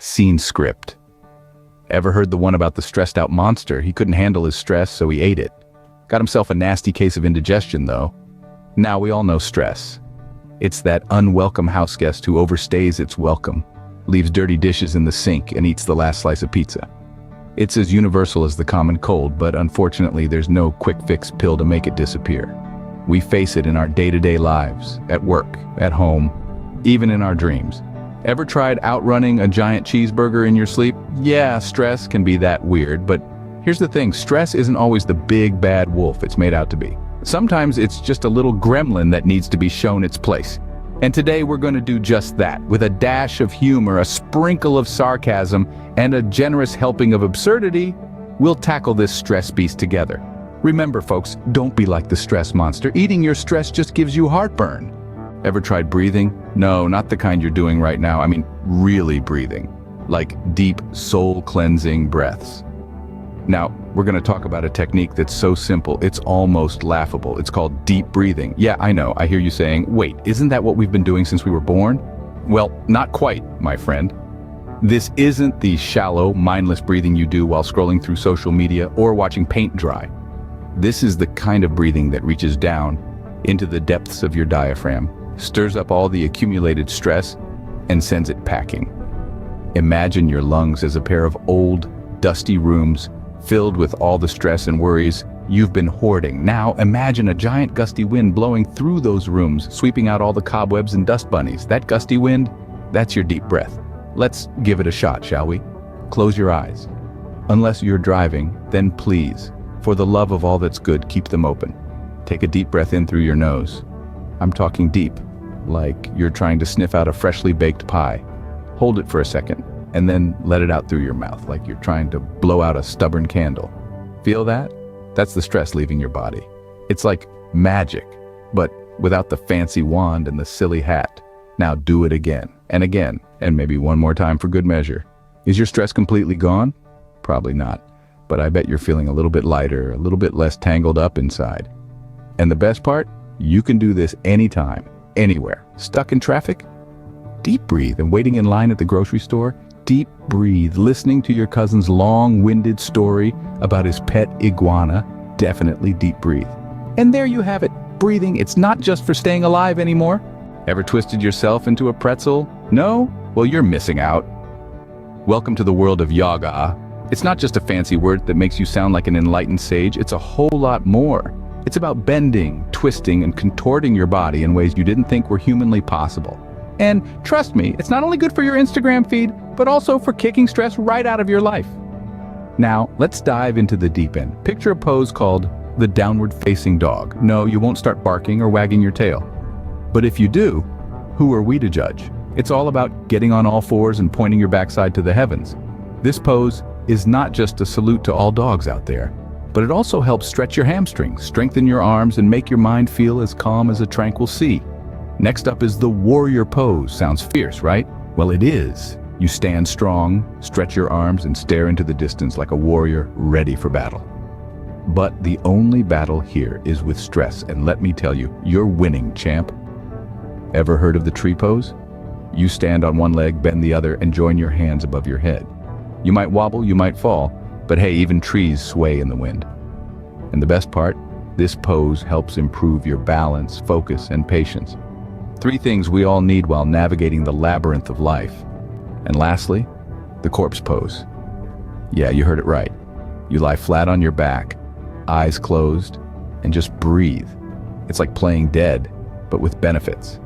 scene script. Ever heard the one about the stressed out monster? He couldn't handle his stress, so he ate it. Got himself a nasty case of indigestion, though. Now we all know stress. It's that unwelcome house guest who overstays its welcome, leaves dirty dishes in the sink, and eats the last slice of pizza. It's as universal as the common cold, but unfortunately there's no quick fix pill to make it disappear. We face it in our day-to-day lives, at work, at home, even in our dreams. Ever tried outrunning a giant cheeseburger in your sleep? Yeah, stress can be that weird, but here's the thing, stress isn't always the big bad wolf it's made out to be. Sometimes it's just a little gremlin that needs to be shown its place. And today we're going to do just that, with a dash of humor, a sprinkle of sarcasm, and a generous helping of absurdity. We'll tackle this stress beast together. Remember, folks, don't be like the stress monster. Eating your stress just gives you heartburn. Ever tried breathing? No, not the kind you're doing right now. I mean, really breathing. Like deep, soul-cleansing breaths. Now, we're going to talk about a technique that's so simple, it's almost laughable. It's called deep breathing. Yeah, I know, I hear you saying, wait, isn't that what we've been doing since we were born? Well, not quite, my friend. This isn't the shallow, mindless breathing you do while scrolling through social media or watching paint dry. This is the kind of breathing that reaches down into the depths of your diaphragm, stirs up all the accumulated stress, and sends it packing. Imagine your lungs as a pair of old, dusty rooms filled with all the stress and worries you've been hoarding. Now imagine a giant gusty wind blowing through those rooms, sweeping out all the cobwebs and dust bunnies. That gusty wind, that's your deep breath. Let's give it a shot, shall we? Close your eyes. Unless you're driving, then please, for the love of all that's good, keep them open. Take a deep breath in through your nose. I'm talking deep, like you're trying to sniff out a freshly baked pie. Hold it for a second, and then let it out through your mouth, like you're trying to blow out a stubborn candle. Feel that? That's the stress leaving your body. It's like magic, but without the fancy wand and the silly hat. Now do it again, and maybe one more time for good measure. Is your stress completely gone? Probably not, but I bet you're feeling a little bit lighter, a little bit less tangled up inside. And the best part? You can do this anytime, anywhere. Stuck in traffic? Deep breathe. And waiting in line at the grocery store? Deep breathe. Listening to your cousin's long-winded story about his pet iguana? Definitely deep breathe. And there you have it. Breathing, it's not just for staying alive anymore. Ever twisted yourself into a pretzel? No? Well, you're missing out. Welcome to the world of yoga. It's not just a fancy word that makes you sound like an enlightened sage. It's a whole lot more. It's about bending, twisting, and contorting your body in ways you didn't think were humanly possible. And trust me, it's not only good for your Instagram feed, but also for kicking stress right out of your life. Now, let's dive into the deep end. Picture a pose called the downward facing dog. No, you won't start barking or wagging your tail. But if you do, who are we to judge? It's all about getting on all fours and pointing your backside to the heavens. This pose is not just a salute to all dogs out there, but it also helps stretch your hamstrings, strengthen your arms, and make your mind feel as calm as a tranquil sea. Next up is the warrior pose. Sounds fierce, right? Well, it is. You stand strong, stretch your arms, and stare into the distance like a warrior ready for battle. But the only battle here is with stress, and let me tell you, you're winning, champ. Ever heard of the tree pose? You stand on one leg, bend the other, and join your hands above your head. You might wobble, you might fall, but hey, even trees sway in the wind. And the best part, this pose helps improve your balance, focus, and patience. 3 things we all need while navigating the labyrinth of life. And lastly, the corpse pose. Yeah, you heard it right. You lie flat on your back, eyes closed, and just breathe. It's like playing dead, but with benefits.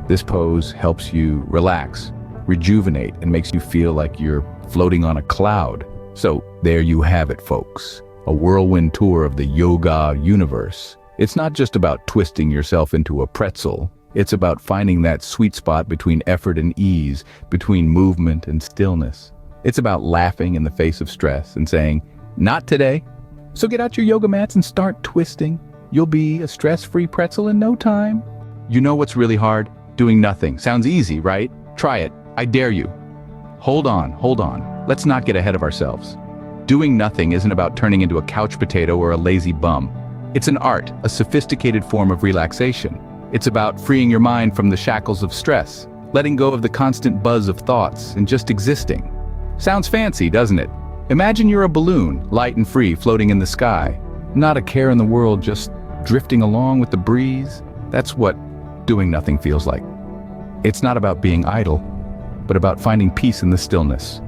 This pose helps you relax, rejuvenate, and makes you feel like you're floating on a cloud. So there you have it, folks. A whirlwind tour of the yoga universe. It's not just about twisting yourself into a pretzel. It's about finding that sweet spot between effort and ease, between movement and stillness. It's about laughing in the face of stress and saying, not today. So get out your yoga mats and start twisting. You'll be a stress-free pretzel in no time. You know what's really hard? Doing nothing. Sounds easy, right? Try it. I dare you. Hold on. Let's not get ahead of ourselves. Doing nothing isn't about turning into a couch potato or a lazy bum. It's an art, a sophisticated form of relaxation. It's about freeing your mind from the shackles of stress, letting go of the constant buzz of thoughts and just existing. Sounds fancy, doesn't it? Imagine you're a balloon, light and free, floating in the sky. Not a care in the world, just drifting along with the breeze. That's what doing nothing feels like. It's not about being idle, but about finding peace in the stillness.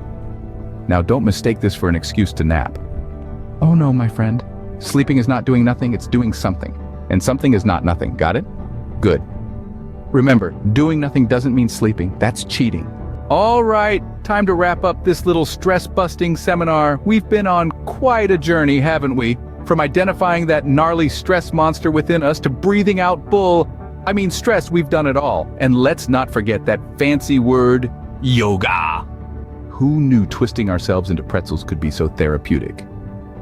Now, don't mistake this for an excuse to nap. Oh no, my friend. Sleeping is not doing nothing, it's doing something. And something is not nothing, got it? Good. Remember, doing nothing doesn't mean sleeping, that's cheating. All right, time to wrap up this little stress-busting seminar. We've been on quite a journey, haven't we? From identifying that gnarly stress monster within us to breathing out stress, we've done it all. And let's not forget that fancy word, yoga. Who knew twisting ourselves into pretzels could be so therapeutic?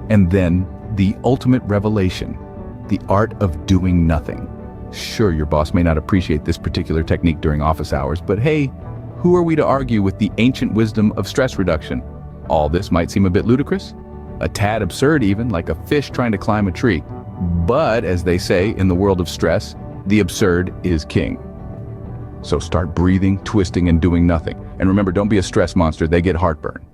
And then, the ultimate revelation, the art of doing nothing. Sure, your boss may not appreciate this particular technique during office hours, but hey, who are we to argue with the ancient wisdom of stress reduction? All this might seem a bit ludicrous, a tad absurd even, like a fish trying to climb a tree. But, as they say in the world of stress, the absurd is king. So start breathing, twisting, and doing nothing. And remember, don't be a stress monster, they get heartburn.